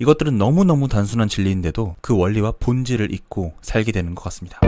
이것들은 너무너무 단순한 진리인데도 그 원리와 본질을 잊고 살게 되는 것 같습니다.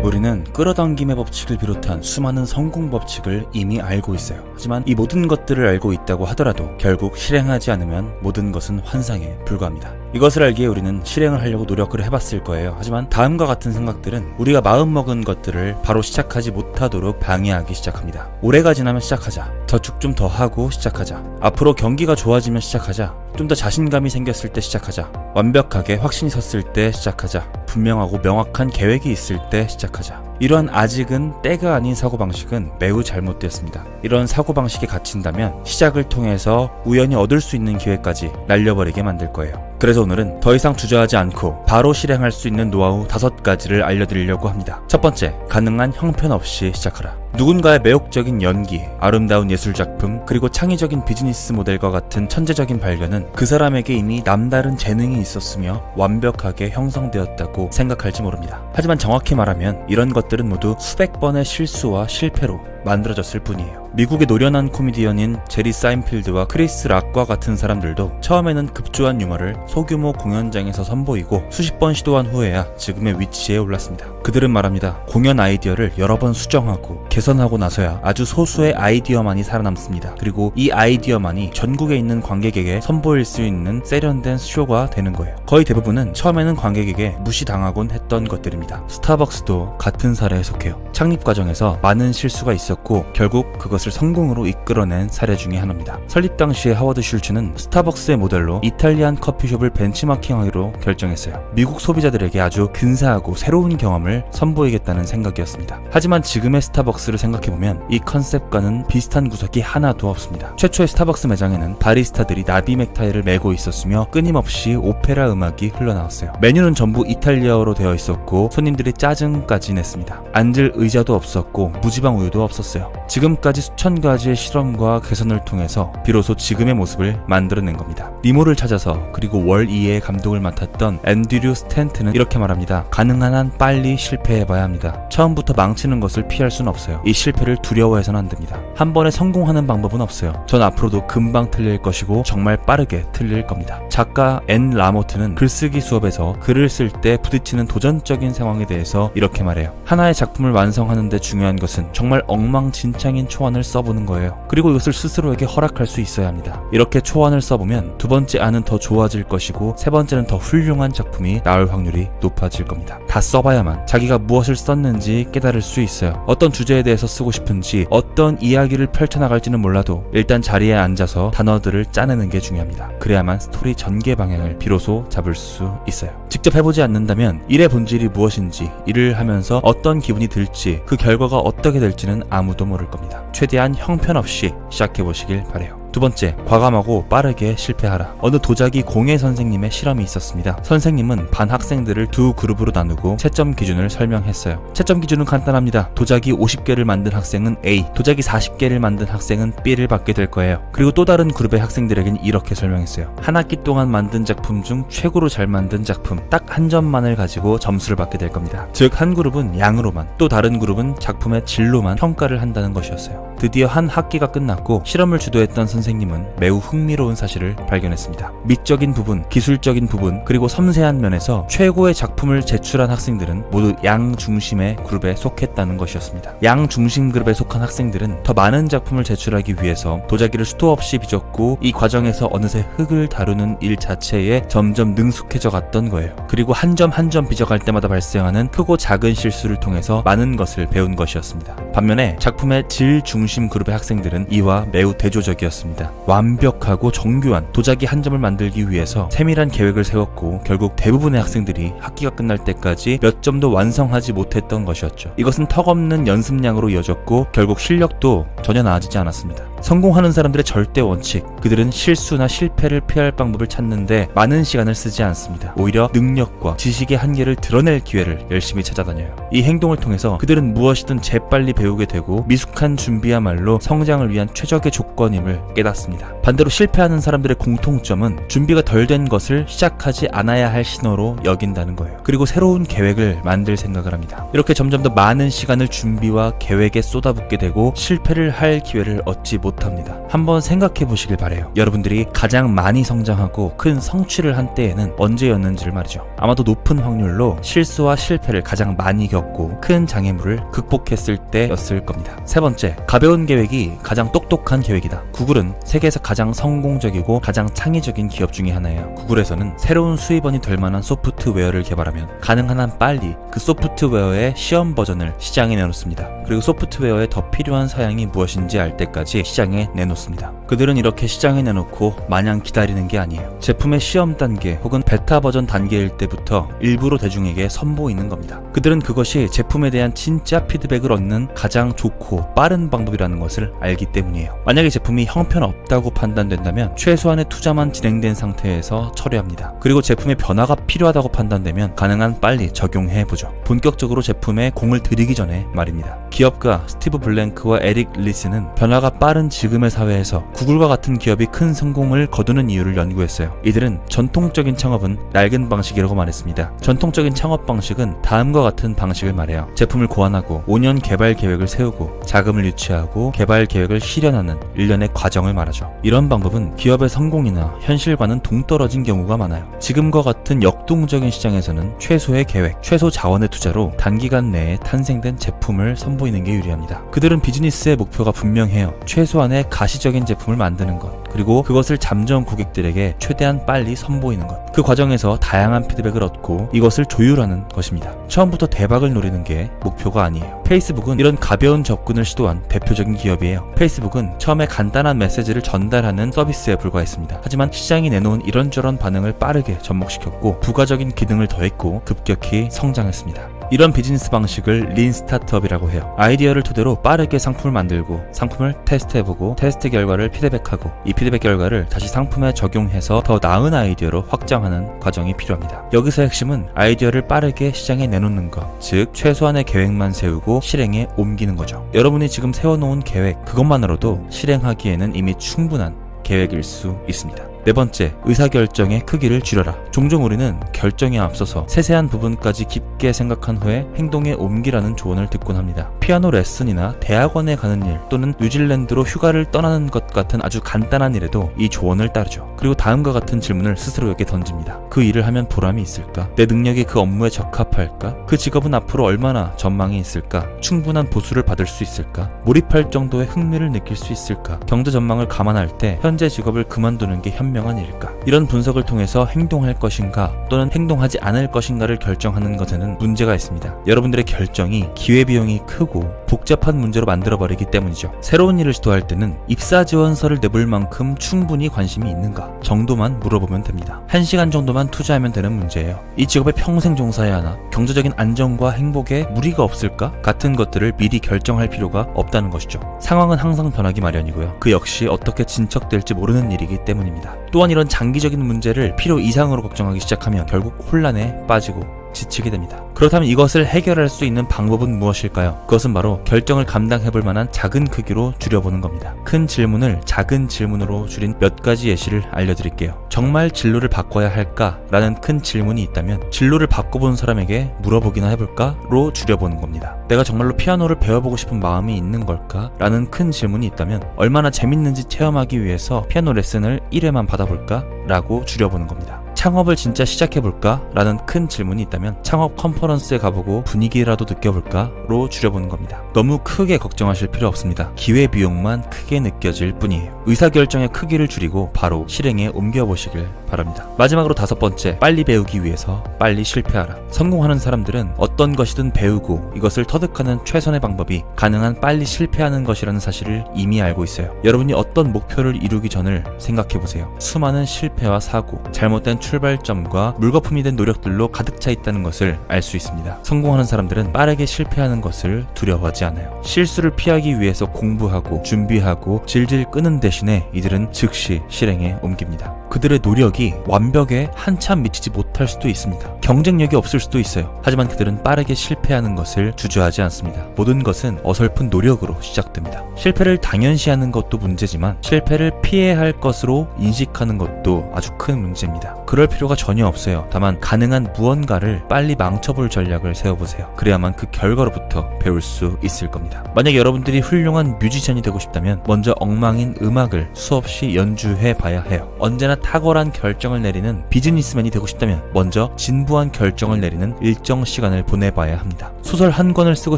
우리는 끌어당김의 법칙을 비롯한 수많은 성공 법칙을 이미 알고 있어요. 하지만 이 모든 것들을 알고 있다고 하더라도 결국 실행하지 않으면 모든 것은 환상에 불과합니다. 이것을 알기에 우리는 실행을 하려고 노력을 해봤을 거예요. 하지만 다음과 같은 생각들은 우리가 마음먹은 것들을 바로 시작하지 못하도록 방해하기 시작합니다. 올해가 지나면 시작하자. 저축 좀 더 하고 시작하자. 앞으로 경기가 좋아지면 시작하자. 좀 더 자신감이 생겼을 때 시작하자. 완벽하게 확신이 섰을 때 시작하자. 분명하고 명확한 계획이 있을 때 시작하자. 이러한 아직은 때가 아닌 사고방식은 매우 잘못되었습니다. 이런 사고방식에 갇힌다면 시작을 통해서 우연히 얻을 수 있는 기회까지 날려버리게 만들 거예요. 그래서 오늘은 더 이상 주저하지 않고 바로 실행할 수 있는 노하우 5가지를 알려드리려고 합니다. 첫 번째, 가능한 형편없이 시작하라. 누군가의 매혹적인 연기, 아름다운 예술작품, 그리고 창의적인 비즈니스 모델과 같은 천재적인 발견은 그 사람에게 이미 남다른 재능이 있었으며 완벽하게 형성되었다고 생각할지 모릅니다. 하지만 정확히 말하면 이런 것들은 모두 수백 번의 실수와 실패로 만들어졌을 뿐이에요. 미국의 노련한 코미디언인 제리 사인필드와 크리스 락과 같은 사람들도 처음에는 급조한 유머를 소규모 공연장에서 선보이고 수십 번 시도한 후에야 지금의 위치에 올랐습니다. 그들은 말합니다. 공연 아이디어를 여러 번 수정하고 개선하고 나서야 아주 소수의 아이디어만이 살아남습니다. 그리고 이 아이디어만이 전국에 있는 관객에게 선보일 수 있는 세련된 쇼가 되는 거예요. 거의 대부분은 처음에는 관객에게 무시당하곤 했던 것들입니다. 스타벅스도 같은 사례에 속해요. 창립 과정에서 많은 실수가 있었고 결국 그것을 성공으로 이끌어낸 사례 중에 하나입니다. 설립 당시에 하워드 슐츠는 스타벅스의 모델로 이탈리안 커피숍을 벤치마킹하기로 결정했어요. 미국 소비자들에게 아주 근사하고 새로운 경험을 선보이겠다는 생각이었습니다. 하지만 지금의 스타벅스를 생각해보면 이 컨셉과는 비슷한 구석이 하나도 없습니다. 최초의 스타벅스 매장에는 바리스타들이 나비 넥타이를 메고 있었으며 끊임없이 오페라 음악이 흘러나왔어요. 메뉴는 전부 이탈리아어로 되어 있었고 손님들이 짜증까지 냈습니다. 앉을 의자도 없었고 무지방 우유도 없었어요. 지금까지 수천 가지의 실험과 개선을 통해서 비로소 지금의 모습을 만들어낸 겁니다. 니모를 찾아서 그리고 월 2의 감독을 맡았던 앤드류 스탠트는 이렇게 말합니다. 가능한 한 빨리 실패해봐야 합니다. 처음부터 망치는 것을 피할 수는 없어요. 이 실패를 두려워해서는 안 됩니다. 한 번에 성공하는 방법은 없어요. 전 앞으로도 금방 틀릴 것이고 정말 빠르게 틀릴 겁니다. 작가 앤 라모트는 글쓰기 수업에서 글을 쓸 때 부딪히는 도전적인 상황에 대해서 이렇게 말해요. 하나의 작품을 완성하는 데 중요한 것은 정말 엉망진창인 초안을 써보는 거예요. 그리고 이것을 스스로에게 허락할 수 있어야 합니다. 이렇게 초안을 써보면 두 번째 안은 더 좋아질 것이고 세 번째는 더 훌륭한 작품이 나올 확률이 높아질 겁니다. 다 써봐야만 자기가 무엇을 썼는지 깨달을 수 있어요. 어떤 주제에 대해서 쓰고 싶은지 어떤 이야기를 펼쳐나갈지는 몰라도 일단 자리에 앉아서 단어들을 짜내는 게 중요합니다. 그래야만 스토리 전개 방향을 비로소 잡을 수 있어요. 직접 해보지 않는다면 일의 본질이 무엇인지, 일을 하면서 어떤 기분이 들지, 그 결과가 어떻게 될지는 아무도 모를 겁니다. 최대한 형편없이 시작해보시길 바래요. 두 번째, 과감하고 빠르게 실패하라. 어느 도자기 공예 선생님의 실험이 있었습니다. 선생님은 반 학생들을 두 그룹으로 나누고 채점 기준을 설명했어요. 채점 기준은 간단합니다. 도자기 50개를 만든 학생은 A, 도자기 40개를 만든 학생은 B를 받게 될 거예요. 그리고 또 다른 그룹의 학생들에겐 이렇게 설명했어요. 한 학기 동안 만든 작품 중 최고로 잘 만든 작품 딱 한 점만을 가지고 점수를 받게 될 겁니다. 즉 한 그룹은 양으로만, 또 다른 그룹은 작품의 질로만 평가를 한다는 것이었어요. 드디어 한 학기가 끝났고 실험을 주도했던 선생님은 매우 흥미로운 사실을 발견했습니다. 미적인 부분, 기술적인 부분, 그리고 섬세한 면에서 최고의 작품을 제출한 학생들은 모두 양 중심의 그룹에 속했다는 것이었습니다. 양 중심 그룹에 속한 학생들은 더 많은 작품을 제출하기 위해서 도자기를 수도 없이 빚었고 이 과정에서 어느새 흙을 다루는 일 자체에 점점 능숙해져 갔던 거예요. 그리고 한 점 한 점 빚어갈 때마다 발생하는 크고 작은 실수를 통해서 많은 것을 배운 것이었습니다. 반면에 작품의 질 중심 그룹의 학생들은 이와 매우 대조적이었습니다. 완벽하고 정교한 도자기 한 점을 만들기 위해서 세밀한 계획을 세웠고 결국 대부분의 학생들이 학기가 끝날 때까지 몇 점도 완성하지 못했던 것이었죠. 이것은 턱없는 연습량으로 이어졌고 결국 실력도 전혀 나아지지 않았습니다. 성공하는 사람들의 절대 원칙, 그들은 실수나 실패를 피할 방법을 찾는데 많은 시간을 쓰지 않습니다. 오히려 능력과 지식의 한계를 드러낼 기회를 열심히 찾아다녀요. 이 행동을 통해서 그들은 무엇이든 재빨리 배우게 되고 미숙한 준비야말로 성장을 위한 최적의 조건임을 깨닫게 깨닫습니다. 반대로 실패하는 사람들의 공통점은 준비가 덜 된 것을 시작하지 않아야 할 신호로 여긴다는 거예요. 그리고 새로운 계획을 만들 생각을 합니다. 이렇게 점점 더 많은 시간을 준비와 계획에 쏟아붓게 되고 실패를 할 기회를 얻지 못합니다. 한번 생각해 보시길 바래요. 여러분들이 가장 많이 성장하고 큰 성취를 한 때에는 언제였는지를 말이죠. 아마도 높은 확률로 실수와 실패를 가장 많이 겪고 큰 장애물을 극복했을 때였을 겁니다. 세 번째, 가벼운 계획이 가장 똑똑한 계획이다. 구글은 세계에서 가장 성공적이고 가장 창의적인 기업 중에 하나예요. 구글에서는 새로운 수입원이 될 만한 소프트웨어를 개발하면 가능한 한 빨리 그 소프트웨어의 시험 버전을 시장에 내놓습니다. 그리고 소프트웨어에 더 필요한 사양이 무엇인지 알 때까지 시장에 내놓습니다. 그들은 이렇게 시장에 내놓고 마냥 기다리는 게 아니에요. 제품의 시험 단계 혹은 베타 버전 단계일 때부터 일부러 대중에게 선보이는 겁니다. 그들은 그것이 제품에 대한 진짜 피드백을 얻는 가장 좋고 빠른 방법이라는 것을 알기 때문이에요. 만약에 제품이 형편없다고 판단된다면 최소한의 투자만 진행된 상태에서 철회합니다. 그리고 제품의 변화가 필요하다고 판단되면 가능한 빨리 적용해보죠. 본격적으로 제품에 공을 들이기 전에 말입니다. 기업가 스티브 블랭크와 에릭 리스는 변화가 빠른 지금의 사회에서 구글과 같은 기업이 큰 성공을 거두는 이유를 연구했어요. 이들은 전통적인 창업은 낡은 방식이라고 말했습니다. 전통적인 창업 방식은 다음과 같은 방식을 말해요. 제품을 고안하고 5년 개발 계획을 세우고 자금을 유치하고 개발 계획을 실현하는 일련의 과정을 말하죠. 이런 방법은 기업의 성공이나 현실과는 동떨어진 경우가 많아요. 지금과 같은 역동적인 시장에서는 최소의 계획, 최소 자원의 투자로 단기간 내에 탄생된 제품을 선보이는 게 유리합니다. 그들은 비즈니스의 목표가 분명해요. 최소한의 가시적인 제품을 만드는 것, 그리고 그것을 잠정 고객들에게 최대한 빨리 선보이는 것. 그 과정에서 다양한 피드백을 얻고 이것을 조율하는 것입니다. 처음부터 대박을 노리는 게 목표가 아니에요. 페이스북은 이런 가벼운 접근을 시도한 대표적인 기업이에요. 페이스북은 처음에 간단한 메시지를 전달하는 서비스에 불과했습니다. 하지만 시장이 내놓은 이런저런 반응을 빠르게 접목시켰고 부가적인 기능을 더했고 급격히 성장했습니다. 이런 비즈니스 방식을 린 스타트업이라고 해요. 아이디어를 토대로 빠르게 상품을 만들고 상품을 테스트해보고 테스트 결과를 피드백하고 이 피드백 결과를 다시 상품에 적용해서 더 나은 아이디어로 확장하는 과정이 필요합니다. 여기서 핵심은 아이디어를 빠르게 시장에 내놓는 것, 즉 최소한의 계획만 세우고 실행에 옮기는 거죠. 여러분이 지금 세워놓은 계획, 그것만으로도 실행하기에는 이미 충분한 계획일 수 있습니다. 네 번째, 의사결정의 크기를 줄여라. 종종 우리는 결정에 앞서서 세세한 부분까지 깊게 생각한 후에 행동에 옮기라는 조언을 듣곤 합니다. 피아노 레슨이나 대학원에 가는 일 또는 뉴질랜드로 휴가를 떠나는 것 같은 아주 간단한 일에도 이 조언을 따르죠. 그리고 다음과 같은 질문을 스스로에게 던집니다. 그 일을 하면 보람이 있을까? 내 능력이 그 업무에 적합할까? 그 직업은 앞으로 얼마나 전망이 있을까? 충분한 보수를 받을 수 있을까? 몰입할 정도의 흥미를 느낄 수 있을까? 경제 전망을 감안할 때 현재 직업을 그만두는 게 현명한 일일까? 이런 분석을 통해서 행동할 것인가 또는 행동하지 않을 것인가를 결정하는 것에는 문제가 있습니다. 여러분들의 결정이 기회비용이 크고 복잡한 문제로 만들어버리기 때문이죠. 새로운 일을 시도할 때는 입사 지원서를 내볼 만큼 충분히 관심이 있는가 정도만 물어보면 됩니다. 1시간 정도만 투자하면 되는 문제예요. 이 직업에 평생 종사해야 하나? 경제적인 안정과 행복에 무리가 없을까? 같은 것들을 미리 결정할 필요가 없다는 것이죠. 상황은 항상 변하기 마련이고요. 그 역시 어떻게 진척될지 모르는 일이기 때문입니다. 또한 이런 장기적인 문제를 필요 이상으로 걱정하기 시작하면 결국 혼란에 빠지고 지치게 됩니다. 그렇다면 이것을 해결할 수 있는 방법은 무엇일까요? 그것은 바로 결정을 감당해볼 만한 작은 크기로 줄여보는 겁니다. 큰 질문을 작은 질문으로 줄인 몇 가지 예시를 알려드릴게요. 정말 진로를 바꿔야 할까? 라는 큰 질문이 있다면 진로를 바꿔본 사람에게 물어보기나 해볼까?로 줄여보는 겁니다. 내가 정말로 피아노를 배워보고 싶은 마음이 있는 걸까? 라는 큰 질문이 있다면 얼마나 재밌는지 체험하기 위해서 피아노 레슨을 1회만 받아볼까? 라고 줄여보는 겁니다. 창업을 진짜 시작해볼까? 라는 큰 질문이 있다면 창업 컨퍼런스에 가보고 분위기라도 느껴볼까? 로 줄여보는 겁니다. 너무 크게 걱정하실 필요 없습니다. 기회비용만 크게 느껴질 뿐이에요. 의사결정의 크기를 줄이고 바로 실행에 옮겨보시길 바랍니다. 마지막으로 5번째, 빨리 배우기 위해서 빨리 실패하라. 성공하는 사람들은 어떤 것이든 배우고 이것을 터득하는 최선의 방법이 가능한 빨리 실패하는 것이라는 사실을 이미 알고 있어요. 여러분이 어떤 목표를 이루기 전을 생각해보세요. 수많은 실패와 사고, 잘못된 출발점과 물거품이 된 노력들로 가득 차 있다는 것을 알 수 있습니다. 성공하는 사람들은 빠르게 실패하는 것을 두려워하지 않아요. 실수를 피하기 위해서 공부하고 준비하고 질질 끄는 대신에 이들은 즉시 실행에 옮깁니다. 그들의 노력이 완벽에 한참 미치지 못할 수도 있습니다. 경쟁력이 없을 수도 있어요. 하지만 그들은 빠르게 실패하는 것을 주저하지 않습니다. 모든 것은 어설픈 노력으로 시작됩니다. 실패를 당연시하는 것도 문제지만 실패를 피해야 할 것으로 인식하는 것도 아주 큰 문제입니다. 그럴 필요가 전혀 없어요. 다만 가능한 무언가를 빨리 망쳐볼 전략을 세워보세요. 그래야만 그 결과로부터 배울 수 있을 겁니다. 만약 여러분들이 훌륭한 뮤지션이 되고 싶다면 먼저 엉망인 음악을 수없이 연주해 봐야 해요. 언제나 탁월한 결정을 내리는 비즈니스맨이 되고 싶다면 먼저 진부한 결정을 내리는 일정 시간을 보내봐야 합니다. 소설 한 권을 쓰고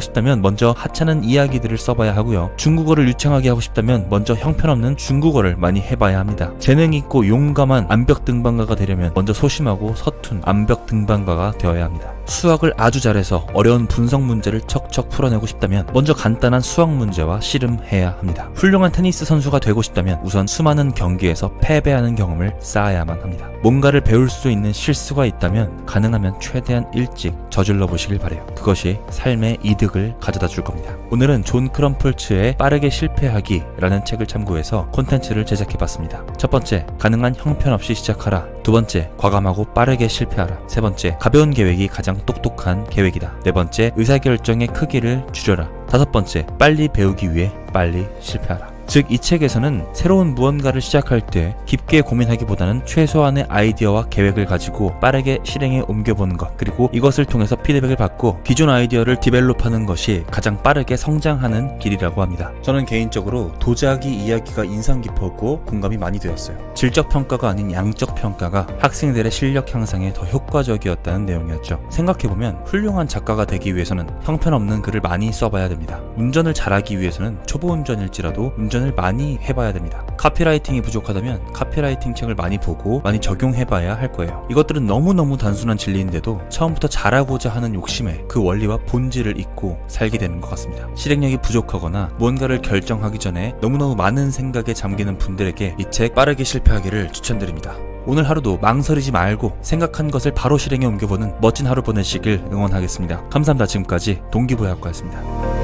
싶다면 먼저 하찮은 이야기들을 써봐야 하고요. 중국어를 유창하게 하고 싶다면 먼저 형편없는 중국어를 많이 해봐야 합니다. 재능 있고 용감한 암벽 등반가가 되려면 먼저 소심하고 서툰 암벽 등반가가 되어야 합니다. 수학을 아주 잘해서 어려운 분석 문제를 척척 풀어내고 싶다면 먼저 간단한 수학 문제와 씨름해야 합니다. 훌륭한 테니스 선수가 되고 싶다면 우선 수많은 경기에서 패배하는 경험을 쌓아야만 합니다. 뭔가를 배울 수 있는 실수가 있다면 가능하면 최대한 일찍 저질러 보시길 바래요. 그것이 삶의 이득을 가져다 줄 겁니다. 오늘은 존 크럼플츠의 빠르게 실패하기라는 책을 참고해서 콘텐츠를 제작해봤습니다. 첫 번째, 가능한 형편없이 시작하라. 두 번째, 과감하고 빠르게 실패하라. 세 번째, 가벼운 계획이 가장 똑똑한 계획이다. 네 번째, 의사결정의 크기를 줄여라. 다섯 번째, 빨리 배우기 위해 빨리 실패하라. 즉, 이 책에서는 새로운 무언가를 시작할 때 깊게 고민하기보다는 최소한의 아이디어와 계획을 가지고 빠르게 실행에 옮겨보는 것, 그리고 이것을 통해서 피드백을 받고 기존 아이디어를 디벨롭하는 것이 가장 빠르게 성장하는 길이라고 합니다. 저는 개인적으로 도자기 이야기가 인상 깊었고 공감이 많이 되었어요. 질적 평가가 아닌 양적 평가가 학생들의 실력 향상에 더 효과적이었다는 내용이었죠. 생각해보면 훌륭한 작가가 되기 위해서는 형편없는 글을 많이 써봐야 됩니다. 운전을 잘하기 위해서는 초보 운전일지라도 운전을 많이 해봐야 됩니다. 카피라이팅이 부족하다면 카피라이팅 책을 많이 보고 많이 적용해봐야 할 거예요. 이것들은 너무너무 단순한 진리인데도 처음부터 잘하고자 하는 욕심에 그 원리와 본질을 잊고 살게 되는 것 같습니다. 실행력이 부족하거나 무언가를 결정하기 전에 너무너무 많은 생각에 잠기는 분들에게 이 책 빠르게 실패하기를 추천드립니다. 오늘 하루도 망설이지 말고 생각한 것을 바로 실행에 옮겨보는 멋진 하루 보내시길 응원하겠습니다. 감사합니다. 지금까지 동기부여학과였습니다.